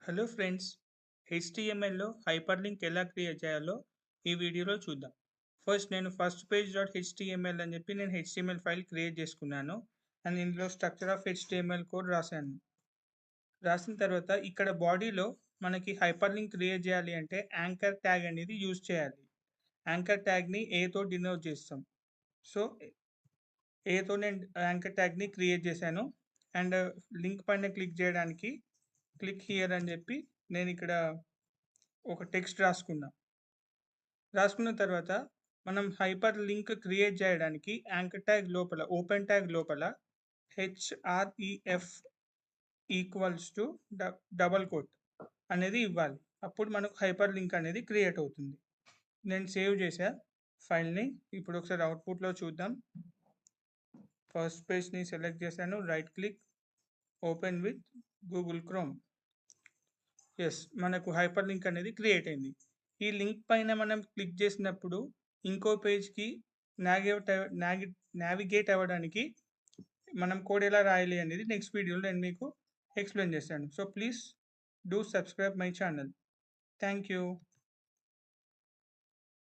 Hello friends, హెచ్టిఎంఎల్లో hyper link ఎలా create చేయాలో ఈ వీడియోలో చూద్దాం. నేను ఫస్ట్ పేజ్ డాట్ హెచ్టిఎంఎల్ అని చెప్పి నేను హెచ్టిఎంఎల్ ఫైల్ క్రియేట్ చేసుకున్నాను. అండ్ ఇందులో స్ట్రక్చర్ ఆఫ్ హెచ్టిఎంఎల్ కోడ్ రాశాను. రాసిన తర్వాత ఇక్కడ బాడీలో మనకి హైపర్ లింక్ క్రియేట్ చేయాలి అంటే యాంకర్ ట్యాగ్ అనేది యూజ్ చేయాలి. యాంకర్ ట్యాగ్ని ఏతో డినోట్ చేస్తాం. సో ఏతో నేను యాంకర్ ట్యాగ్ని క్రియేట్ చేశాను. అండ్ లింక్ పైన క్లిక్ చేయడానికి క్లిక్ హియర్ అని చెప్పి నేను ఇక్కడ ఒక టెక్స్ట్ రాసుకున్న తర్వాత మనం హైపర్ లింక్ క్రియేట్ చేయడానికి యాంకర్ ట్యాగ్ లోపల ఓపెన్ ట్యాగ్ లోపల HREF equals to double quote అనేది ఇవ్వాలి. అప్పుడు మనకు హైపర్ లింక్ అనేది క్రియేట్ అవుతుంది. నేను సేవ్ చేసా ఫైల్ని. ఇప్పుడు ఒకసారి అవుట్పుట్లో చూద్దాం. ఫస్ట్ పేజ్ని సెలెక్ట్ చేశాను, right click, open with Google chrome. మనకు హైపర్ లింక్ అనేది క్రియేట్ అయింది. ఈ లింక్ పైన మనం క్లిక్ చేసినప్పుడు ఇంకో పేజ్కి నావిగేట్ అవ్వడానికి మనం కోడ్ ఎలా రాయాలి అనేది నెక్స్ట్ వీడియోలో నేను మీకు ఎక్స్ప్లెయిన్ చేస్తాను. So please do subscribe my channel. Thank you.